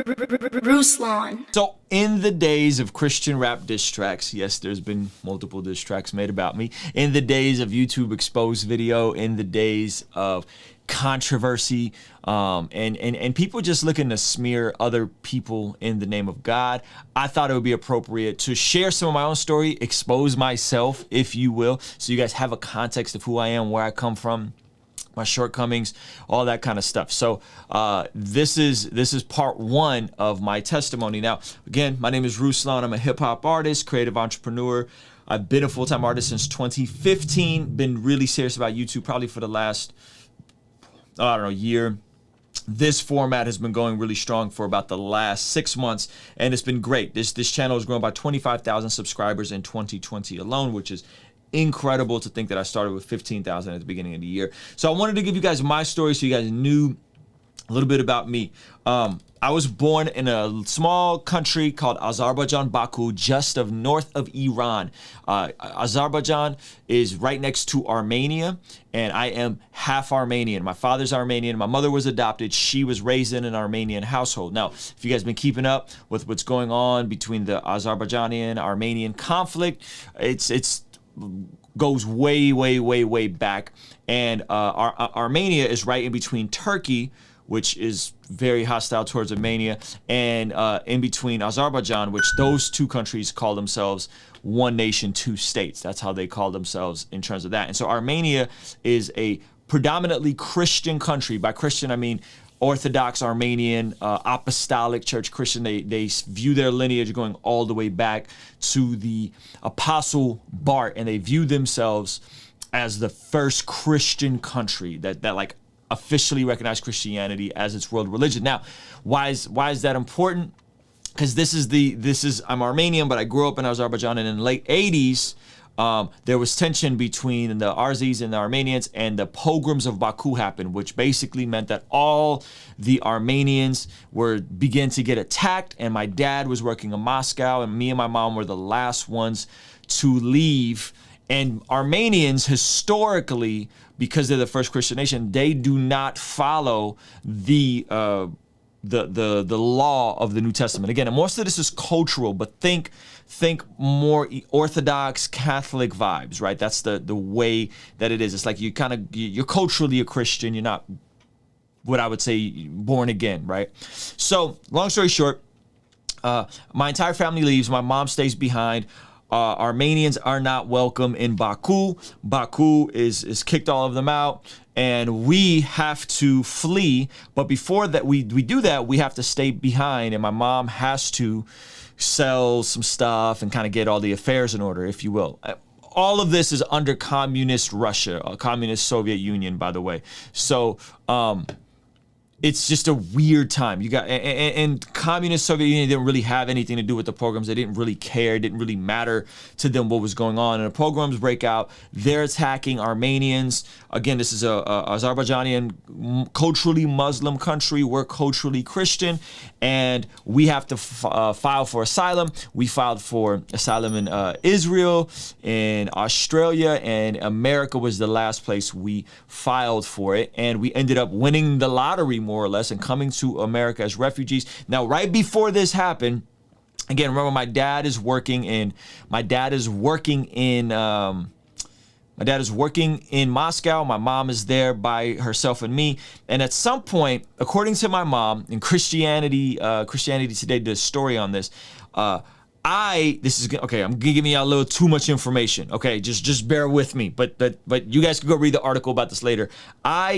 Ruslan. So in the days of Christian rap diss tracks, yes, there's been multiple diss tracks made about me. In the days of YouTube exposed video, in the days of controversy, and people just looking to smear other people in the name of God, I thought it would be appropriate to share some of my own story, expose myself, if you will, so you guys have a context of who I am, where I come from, my shortcomings, all that kind of stuff. So this is part one of my testimony. Now, again, my name is Ruslan. I'm a hip hop artist, creative entrepreneur. I've been a full-time artist since 2015. Been really serious about YouTube probably for the last, I don't know, year. This format has been going really strong for about the last 6 months, and it's been great. This channel has grown by 25,000 subscribers in 2020 alone, which is incredible to think that I started with 15,000 at the beginning of the year. So I wanted to give you guys my story so you guys knew a little bit about me. I was born in a small country called Azerbaijan, Baku, just north of Iran. Azerbaijan is right next to Armenia, and I am half Armenian. My father's Armenian. My mother was adopted. She was raised in an Armenian household. Now, if you guys been keeping up with what's going on between the Azerbaijani-Armenian conflict, it's goes way back, and Armenia is right in between Turkey, which is very hostile towards Armenia, and in between Azerbaijan, which those two countries call themselves one nation, two states. That's how they call themselves in terms of that. And so Armenia is a predominantly Christian country. By Christian, I mean Orthodox Armenian, Apostolic Church Christian. They view their lineage going all the way back to the Apostle Bart, and they view themselves as the first Christian country that like officially recognized Christianity as its world religion. Now, why is that important? Because I'm Armenian, but I grew up in Azerbaijan, and in the late 80s, there was tension between the Arzis and the Armenians, and the pogroms of Baku happened, which basically meant that all the Armenians began to get attacked, and my dad was working in Moscow, and me and my mom were the last ones to leave. And Armenians historically, because they're the first Christian nation, they do not follow the law of the New Testament. Again, and most of this is cultural, but think more Orthodox Catholic vibes, right? That's the way that it is. It's like you're culturally a Christian. You're not what I would say born again, right? So long story short, my entire family leaves. My mom stays behind. Armenians are not welcome in Baku. Baku is kicked all of them out, and we have to flee. But before that, we do that, we have to stay behind, and my mom has to sell some stuff and kind of get all the affairs in order, if you will. All of this is under communist Russia, communist Soviet Union, by the way. So it's just a weird time. You got and communist Soviet Union didn't really have anything to do with the pogroms. They didn't really care. It didn't really matter to them what was going on. And the pogroms break out. They're attacking Armenians. Again, this is a Azerbaijani culturally Muslim country. We're culturally Christian, and we have to file for asylum. We filed for asylum in Israel, in Australia, and America was the last place we filed for it. And we ended up winning the lottery, more or less, and coming to America as refugees. Now, right before this happened, again, remember my dad is working in Moscow. My mom is there by herself and me. And at some point, according to my mom, in Christianity Today did a story on this. I'm giving y'all a little too much information. Okay, just bear with me. But you guys can go read the article about this later.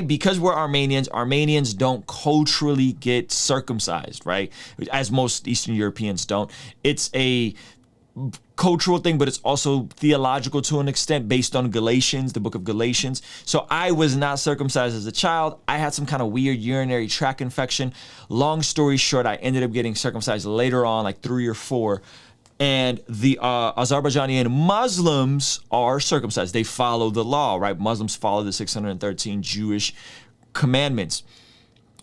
Because we're Armenians don't culturally get circumcised, right? As most Eastern Europeans don't. It's a cultural thing, but it's also theological to an extent, based on Galatians, the book of Galatians. So I was not circumcised as a child. I had some kind of weird urinary tract infection. Long story short, I ended up getting circumcised later on, like 3 or 4. And the Azerbaijani Muslims are circumcised. They follow the law, right? Muslims follow the 613 Jewish commandments.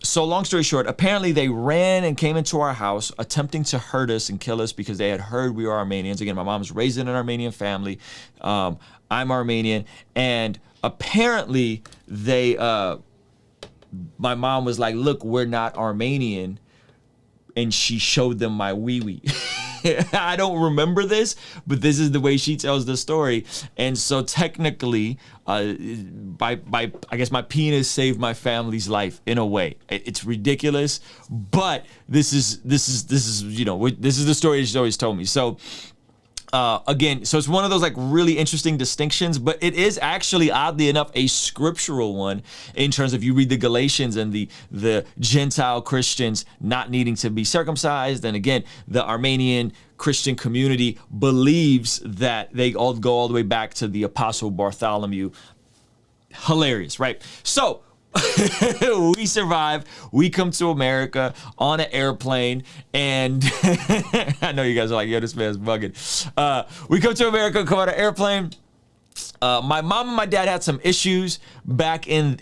So long story short, apparently they ran and came into our house attempting to hurt us and kill us because they had heard we were Armenians. Again, my mom's raised in an Armenian family. I'm Armenian. And apparently my mom was like, look, we're not Armenian. and she showed them my wee-wee. I don't remember this, but this is the way she tells the story. And so technically, by I guess my penis saved my family's life in a way. It's ridiculous, but this is you know, this is the story she's always told me. So again, so it's one of those like really interesting distinctions, but it is actually, oddly enough, a scriptural one in terms of you read the Galatians and the Gentile Christians not needing to be circumcised. And again, the Armenian Christian community believes that they all go all the way back to the Apostle Bartholomew. Hilarious, right? So we survive. We come to America on an airplane, and I know you guys are like, yo, this man's bugging. We come to America, come on an airplane. My mom and my dad had some issues back in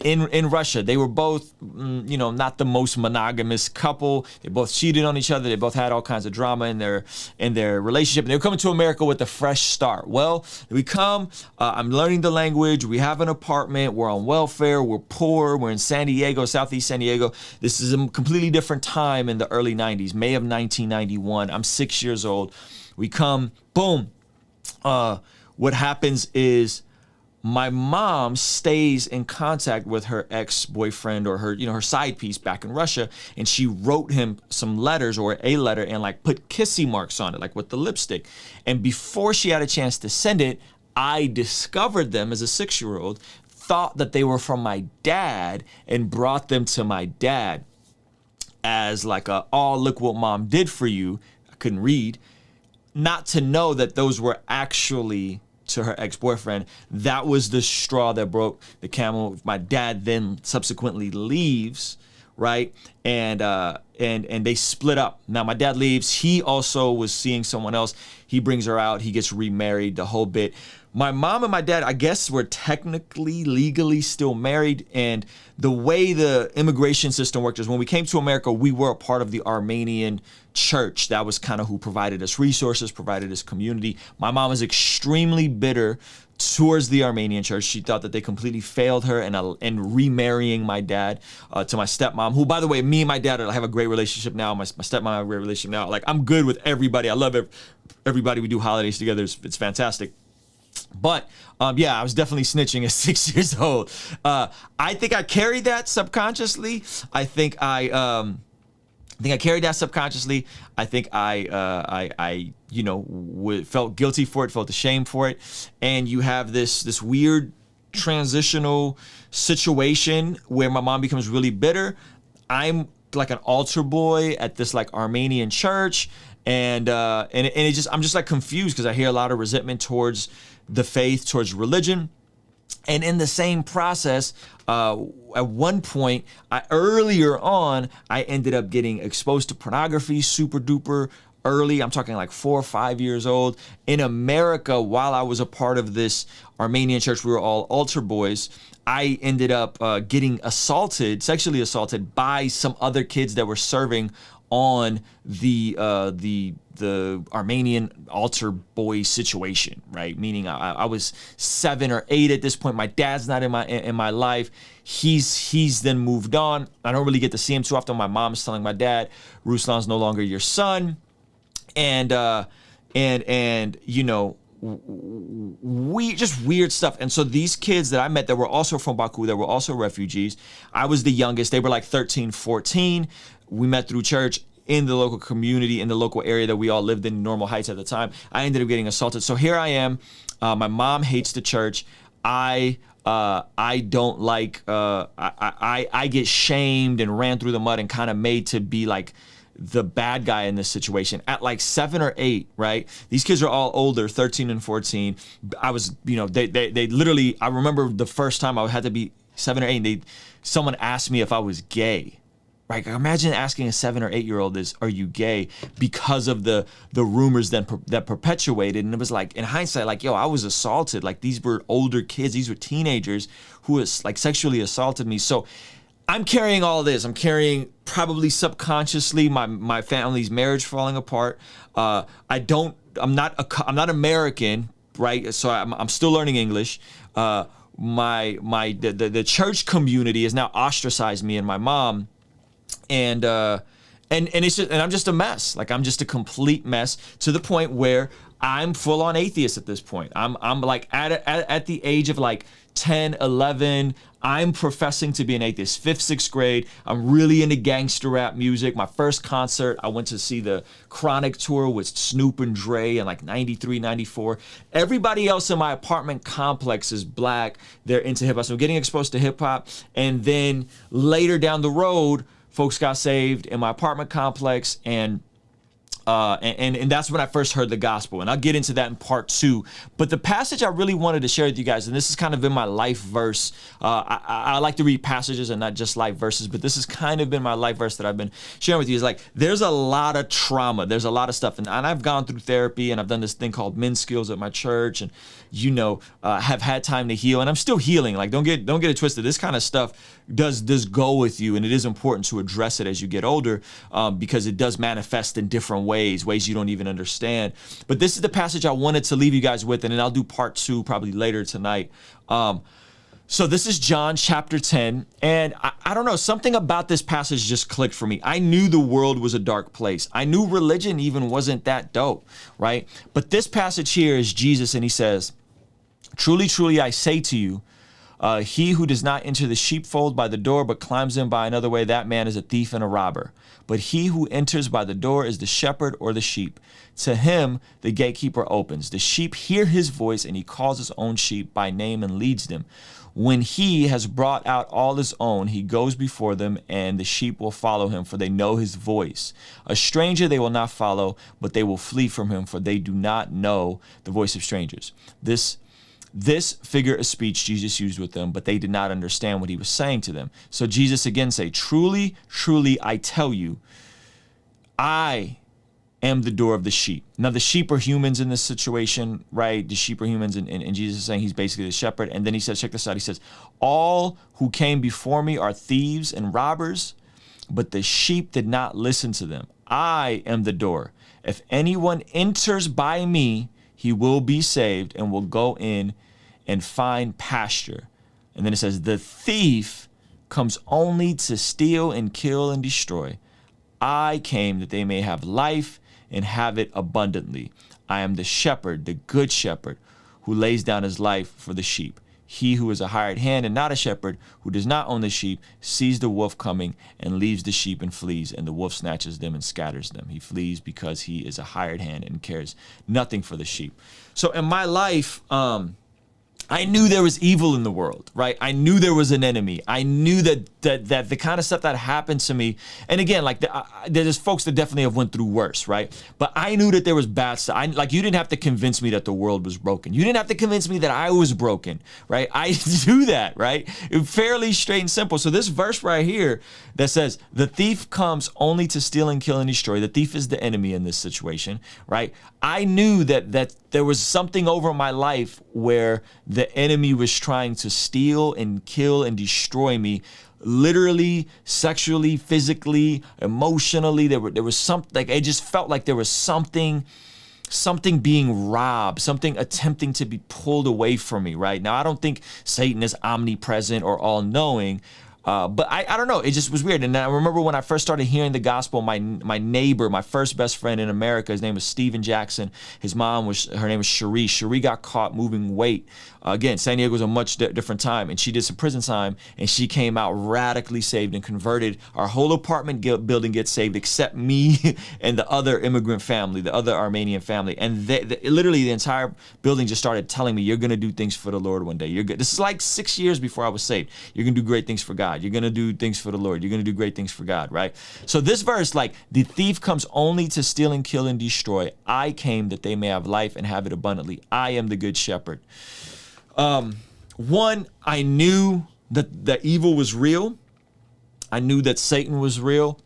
Russia. They were both, you know, not the most monogamous couple. They both cheated on each other. They both had all kinds of drama in their relationship. And they were coming to America with a fresh start. Well, we come, I'm learning the language. We have an apartment. We're on welfare. We're poor. We're in San Diego, Southeast San Diego. This is a completely different time in the early 90s, May of 1991. I'm 6 years old. We come, boom. What happens is my mom stays in contact with her ex-boyfriend or her, you know, her side piece back in Russia, and she wrote him some letters or a letter and like put kissy marks on it, like with the lipstick. And before she had a chance to send it, I discovered them as a 6-year-old, thought that they were from my dad, and brought them to my dad as like oh, look what mom did for you. I couldn't read. Not to know that those were actually to her ex-boyfriend. That was the straw that broke the camel. My dad then subsequently leaves, right? And they split up. Now my dad leaves. He also was seeing someone else. He brings her out. He gets remarried, the whole bit. My mom and my dad, I guess, were technically, legally still married. And the way the immigration system worked is when we came to America, we were a part of the Armenian church. That was kind of who provided us resources, provided us community. My mom was extremely bitter towards the Armenian church. She thought that they completely failed her and remarrying my dad to my stepmom, who, by the way, me and my dad have a great relationship now. My stepmom and I have a great relationship now. Like, I'm good with everybody. I love everybody. We do holidays together. It's fantastic. But yeah, I was definitely snitching at 6 years old. I think I carried that subconsciously. I think I carried that subconsciously. I think I you know, felt guilty for it, felt ashamed for it. And you have this weird transitional situation where my mom becomes really bitter. I'm like an altar boy at this like Armenian church, and it just, I'm just like confused because I hear a lot of resentment towards the faith, towards religion. And in the same process, at one point, earlier on, I ended up getting exposed to pornography super duper early. I'm talking like 4 or 5 years old. In America, while I was a part of this Armenian church, we were all altar boys. I ended up getting sexually assaulted by some other kids that were serving on the Armenian altar boy situation, right? Meaning I was 7 or 8 at this point. My dad's not in my life. He's then moved on. I don't really get to see him too often. My mom's telling my dad, Ruslan's no longer your son. And you know, we just weird stuff. And so these kids that I met that were also from Baku, that were also refugees, I was the youngest. They were like 13, 14. We met through church in the local community, in the local area that we all lived in, Normal Heights at the time. I ended up getting assaulted. So here I am. My mom hates the church. I don't like, I get shamed and ran through the mud and kind of made to be like the bad guy in this situation at like 7 or 8, right? These kids are all older, 13 and 14. I was, you know, they literally, I remember the first time I had to be 7 or 8, and someone asked me if I was gay. Right? Imagine asking a 7 or 8 year old are you gay, because of the rumors that perpetuated. And it was like, in hindsight, like, yo, I was assaulted. Like, these were older kids. These were teenagers who was like sexually assaulted me. So I'm carrying all this. I'm carrying probably subconsciously my family's marriage falling apart. I'm not American, right? So I'm still learning English. The church community has now ostracized me and my mom. And And I'm just a mess. Like, I'm just a complete mess, to the point where I'm full on atheist at this point. I'm like at the age of like 10, 11, I'm professing to be an atheist. 5th, 6th grade, I'm really into gangster rap music. My first concert, I went to see the Chronic tour with Snoop and Dre in like 93, 94. Everybody else in my apartment complex is black. They're into hip hop. So I'm getting exposed to hip hop. And then later down the road, folks got saved in my apartment complex, and that's when I first heard the gospel. And I'll get into that in part 2. But the passage I really wanted to share with you guys, and this has kind of been my life verse. I like to read passages and not just life verses, but this has kind of been my life verse that I've been sharing with you. Is like, there's a lot of trauma. There's a lot of stuff. And I've gone through therapy, and I've done this thing called men's skills at my church, and have had time to heal. And I'm still healing. Like, don't get it twisted. This kind of stuff does go with you, and it is important to address it as you get older, because it does manifest in different ways you don't even understand. But this is the passage I wanted to leave you guys with, and then I'll do part 2 probably later tonight. So this is John chapter 10, and I don't know, something about this passage just clicked for me. I knew the world was a dark place. I knew religion even wasn't that dope, right? But this passage here is Jesus, and he says, "Truly, truly, I say to you, he who does not enter the sheepfold by the door, but climbs in by another way, that man is a thief and a robber. But he who enters by the door is the shepherd or the sheep. To him the gatekeeper opens. The sheep hear his voice, and he calls his own sheep by name and leads them. When he has brought out all his own, he goes before them, and the sheep will follow him, for they know his voice. A stranger they will not follow, but they will flee from him, for they do not know the voice of strangers." This figure of speech Jesus used with them, but they did not understand what he was saying to them. So Jesus again say, "Truly, truly, I tell you, I am the door of the sheep." Now, the sheep are humans in this situation, right? The sheep are humans, and Jesus is saying he's basically the shepherd. And then he says, check this out, he says, "All who came before me are thieves and robbers, but the sheep did not listen to them. I am the door. If anyone enters by me, he will be saved and will go in and find pasture." And then it says, "The thief comes only to steal and kill and destroy. I came that they may have life and have it abundantly. I am the shepherd, the good shepherd, who lays down his life for the sheep. He who is a hired hand and not a shepherd, who does not own the sheep, sees the wolf coming and leaves the sheep and flees, and the wolf snatches them and scatters them. He flees because he is a hired hand and cares nothing for the sheep." So in my life, I knew there was evil in the world, right? I knew there was an enemy. I knew that the kind of stuff that happened to me, and again, like there's folks that definitely have went through worse, right? But I knew that there was bad stuff. Like, you didn't have to convince me that the world was broken. You didn't have to convince me that I was broken, right? I do that, right? Fairly straight and simple. So this verse right here that says, "The thief comes only to steal and kill and destroy." The thief is the enemy in this situation, right? I knew that there was something over my life where the enemy was trying to steal and kill and destroy me, literally, sexually, physically, emotionally. There was something, like, it just felt like there was something being robbed, something attempting to be pulled away from me, right? Now, I don't think Satan is omnipresent or all-knowing, but I don't know. It just was weird. And I remember when I first started hearing the gospel, my neighbor, my first best friend in America, his name was Steven Jackson. Her name was Cherie. Cherie got caught moving weight. Again, San Diego was a much different time, and she did some prison time, and she came out radically saved and converted. Our whole apartment building gets saved except me and the other immigrant family, the other Armenian family. And literally the entire building just started telling me, "You're going to do things for the Lord one day. You're good." This is like 6 years before I was saved. "You're going to do great things for God. You're going to do things for the Lord. You're going to do great things for God," right? So this verse, like, "The thief comes only to steal and kill and destroy. I came that they may have life and have it abundantly. I am the good shepherd." One, I knew that evil was real. I knew that Satan was real.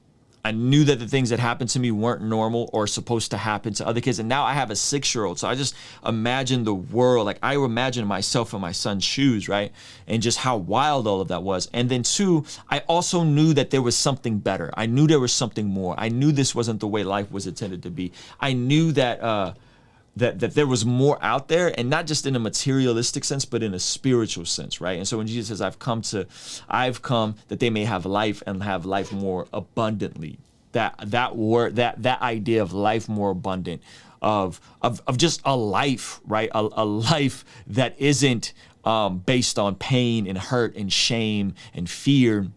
I knew that the things that happened to me weren't normal or supposed to happen to other kids. And now I have a 6-year-old. So I just imagine the world. Like, I imagine myself in my son's shoes, right? And just how wild all of that was. And then 2, I also knew that there was something better. I knew there was something more. I knew this wasn't the way life was intended to be. I knew that that there was more out there, and not just in a materialistic sense, but in a spiritual sense, right? And so when Jesus says, I've come that they may have life and have life more abundantly. that word, that idea of life more abundant, of just a life, right? A life that isn't based on pain and hurt and shame and fear,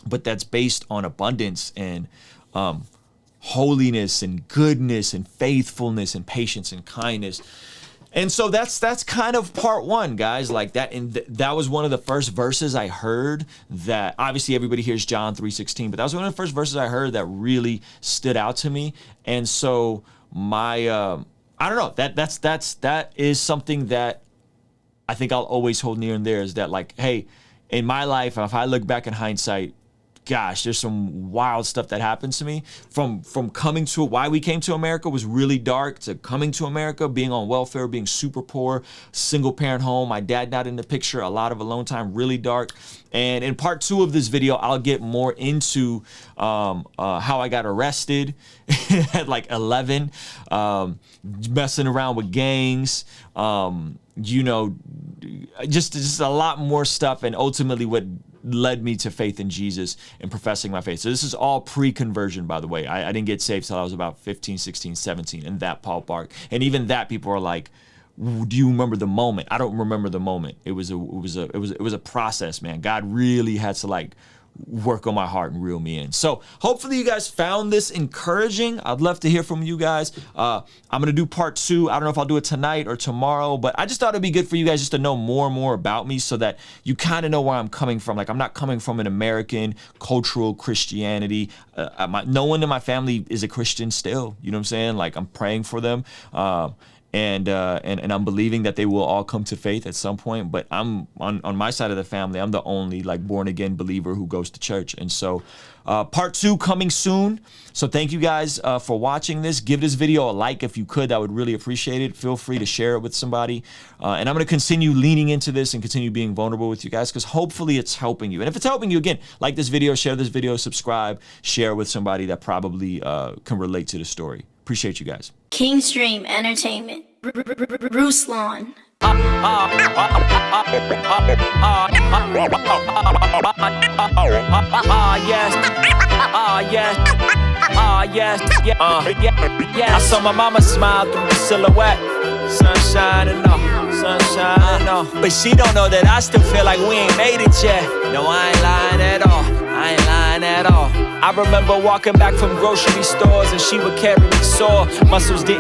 but that's based on abundance and holiness and goodness and faithfulness and patience and kindness. And so that's kind of part one, guys, like that. And that was one of the first verses I heard that, obviously everybody hears John 3:16, but that was one of the first verses I heard that really stood out to me. And so my, I don't know, that is something that I think I'll always hold near and dear, is that, like, hey, in my life, if I look back in hindsight, gosh, there's some wild stuff that happens to me from coming to, why we came to America was really dark, to coming to America, being on welfare, being super poor, single parent home, my dad not in the picture, a lot of alone time, really dark. And in part 2 of this video, I'll get more into how I got arrested at like 11, messing around with gangs, you know, just a lot more stuff, and ultimately what led me to faith in Jesus and professing my faith. So this is all pre-conversion, by the way. I didn't get saved till I was about 15, 16, 17, in that ballpark. And even that, people are like, do you remember the moment? I don't remember the moment. It was a process, man. God really had to like work on my heart and reel me in. So hopefully you guys found this encouraging. I'd love to hear from you guys. I'm gonna do part 2. I don't know if I'll do it tonight or tomorrow, but I just thought it'd be good for you guys just to know more and more about me, so that you kind of know where I'm coming from. Like, I'm not coming from an American cultural Christianity. No one in my family is a Christian still. You know what I'm saying? Like, I'm praying for them. And I'm believing that they will all come to faith at some point. But I'm on my side of the family, I'm the only like born again believer who goes to church. And so part 2 coming soon. So thank you guys for watching this. Give this video a like if you could. I would really appreciate it. Feel free to share it with somebody. And I'm going to continue leaning into this and continue being vulnerable with you guys, because hopefully it's helping you. And if it's helping you, again, like this video, share this video, subscribe, share with somebody that probably can relate to the story. Appreciate you guys. Kingstream Entertainment. Ruslan. Yes. I saw my mama smile through the silhouette. Sunshine and all, sunshine and all. But she don't know that I still feel like we ain't made it yet. No, I ain't lying at all. I ain't lying at all. I remember walking back from grocery stores and she would carry me sore. Muscles didn't